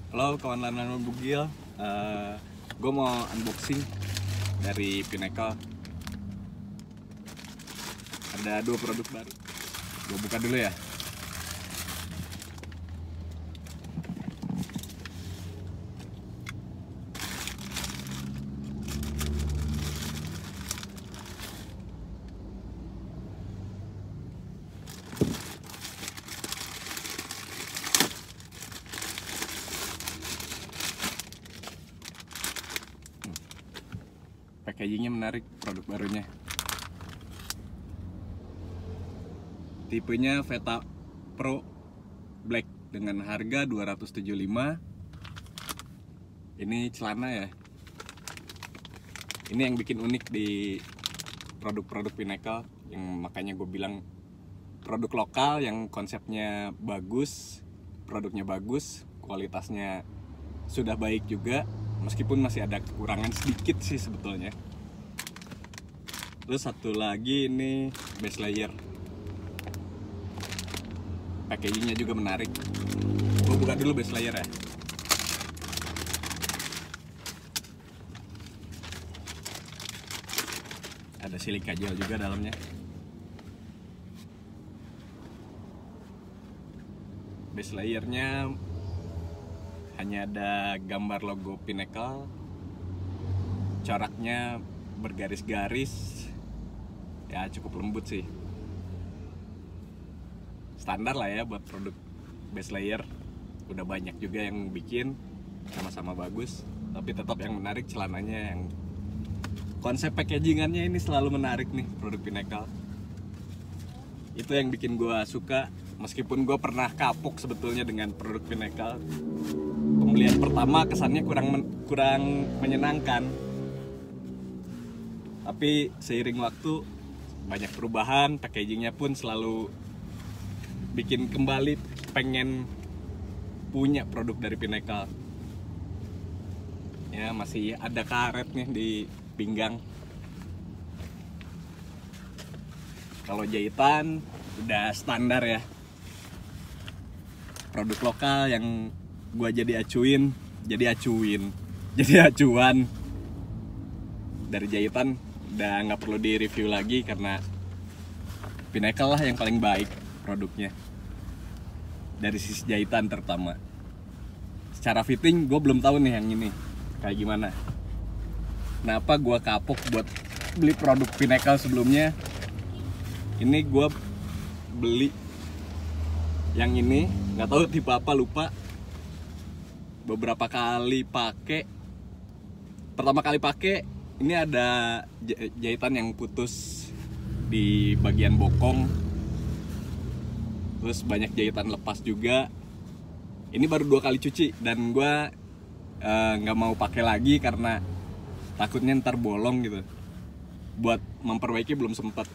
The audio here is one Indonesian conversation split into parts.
Halo kawan lanan bugil, gue mau unboxing dari Pinnacle. Ada 2 produk baru. Gue buka dulu ya. Packagingnya menarik, produk barunya. Tipenya Veta Pro Black dengan harga 275. Ini celana ya. Ini yang bikin unik di produk-produk Pinnacle, yang makanya gue bilang produk lokal yang konsepnya bagus, produknya bagus, kualitasnya sudah baik juga, meskipun masih ada kekurangan sedikit sih sebetulnya. Terus satu lagi ini base layer. Packagingnya juga menarik. Gue buka dulu base layer ya. Ada silika gel juga dalamnya. Base layernya hanya ada gambar logo Pinnacle. Coraknya bergaris-garis. Ya cukup lembut sih. Standar lah ya buat produk base layer. Udah banyak juga yang bikin, sama-sama bagus. Tapi tetap yang menarik celananya, yang konsep packagingannya ini selalu menarik nih produk Pinnacle. Itu yang bikin gue suka, meskipun gue pernah kapok sebetulnya dengan produk Pinnacle. Pembelian pertama kesannya kurang menyenangkan. Tapi seiring waktu banyak perubahan, packagingnya pun selalu bikin kembali pengen punya produk dari Pinnacle. Ya masih ada karet nih di pinggang. Kalau jahitan udah standar ya. Produk lokal yang gua jadi acuan dari jahitan udah nggak perlu di review lagi, karena Pinnacle lah yang paling baik produknya dari sisi jahitan terutama. Secara fitting gue belum tahu nih yang ini kayak gimana. Kenapa gue kapok buat beli produk Pinnacle sebelumnya. Ini gue beli yang ini, nggak tahu tipe apa, lupa. Beberapa kali pakai, pertama kali pakai ini ada jahitan yang putus di bagian bokong, terus banyak jahitan lepas juga. Ini baru 2 kali cuci dan gue nggak mau pakai lagi karena takutnya ntar bolong gitu. Buat memperbaiki belum sempat.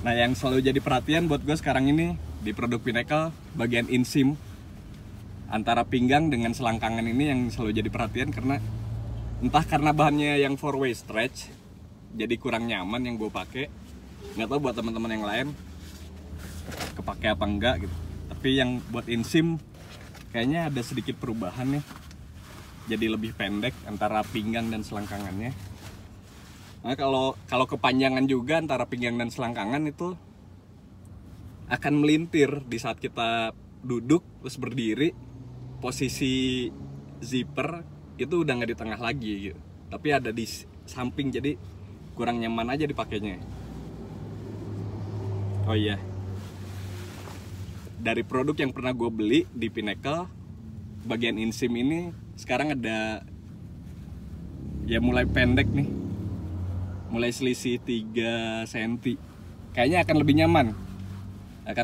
Nah yang selalu jadi perhatian buat gue sekarang ini di produk Pinnacle, bagian inseam antara pinggang dengan selangkangan ini yang selalu jadi perhatian, karena entah karena bahannya yang 4-way stretch jadi kurang nyaman yang gue pakai. Nggak tahu buat teman-teman yang lain kepake apa enggak gitu. Tapi yang buat inseam kayaknya ada sedikit perubahan nih, jadi lebih pendek antara pinggang dan selangkangannya. Nah kalau kepanjangan juga antara pinggang dan selangkangan itu akan melintir di saat kita duduk terus berdiri. Posisi zipper itu udah nggak di tengah lagi gitu, tapi ada di samping, jadi kurang nyaman aja dipakainya. Oh iya, dari produk yang pernah gue beli di Pinnacle, bagian inseam ini sekarang ada ya mulai pendek nih, mulai selisih 3 cm. Kayaknya akan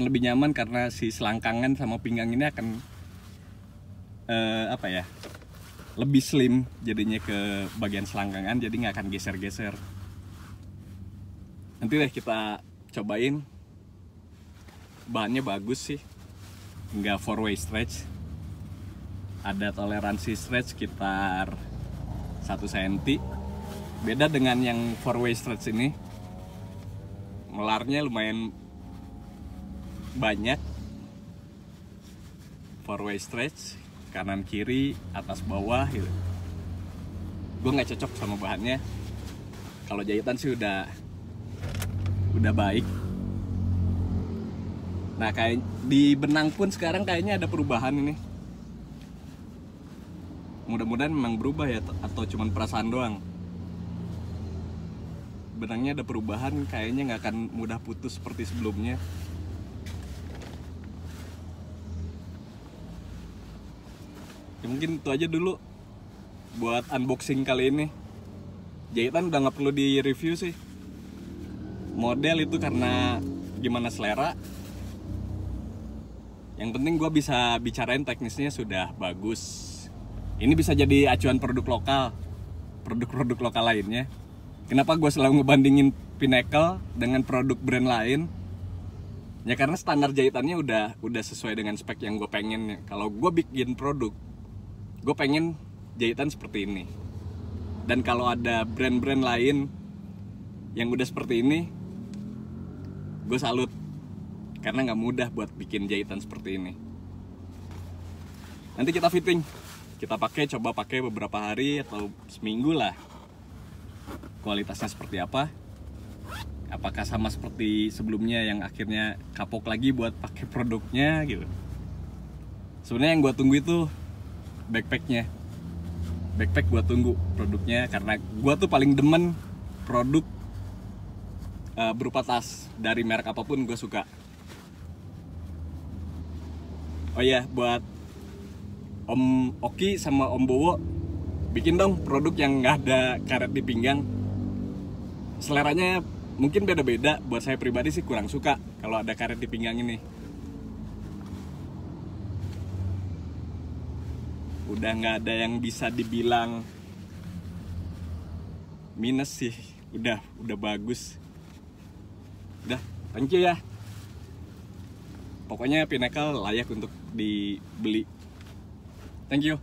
lebih nyaman karena si selangkangan sama pinggang ini akan lebih slim jadinya ke bagian selangkangan, jadi nggak akan geser-geser. Nanti deh kita cobain. Bahannya bagus sih, nggak 4-way stretch, ada toleransi stretch sekitar 1 cm. Beda dengan yang 4-way stretch ini, melarnya lumayan banyak. four way stretch, kanan kiri, atas bawah gitu. Gue nggak cocok sama bahannya. Kalau jahitan sih udah baik. Nah, kayak di benang pun sekarang kayaknya ada perubahan ini. Mudah-mudahan memang berubah ya, atau cuman perasaan doang. Benangnya ada perubahan, kayaknya nggak akan mudah putus seperti sebelumnya. Ya, mungkin itu aja dulu buat unboxing kali ini. Jahitan udah nggak perlu di review sih. Model itu karena gimana selera. Yang penting gue bisa bicarain teknisnya sudah bagus. Ini bisa jadi acuan produk lokal, produk-produk lokal lainnya. Kenapa gue selalu ngebandingin Pinnacle dengan produk brand lain? Ya karena standar jahitannya udah sesuai dengan spek yang gue pengen. Kalau gue bikin produk, gue pengen jahitan seperti ini. Dan kalau ada brand-brand lain yang udah seperti ini, gue salut. Karena nggak mudah buat bikin jahitan seperti ini. Nanti kita fitting. Kita coba pakai beberapa hari atau seminggu lah. Kualitasnya seperti apa? Apakah sama seperti sebelumnya yang akhirnya kapok lagi buat pakai produknya gitu. Sebenarnya yang gue tunggu itu backpacknya. Backpack gue tunggu produknya karena gue tuh paling demen produk berupa tas dari merek apapun gue suka. Oh iya, buat Om Oki sama Om Bowo, bikin dong produk yang nggak ada karet di pinggang. Seleranya mungkin beda-beda. Buat saya pribadi sih kurang suka kalau ada karet di pinggang ini. Udah nggak ada yang bisa dibilang minus sih. Udah bagus. Udah, thank you ya. Pokoknya Pinnacle layak untuk dibeli. Thank you.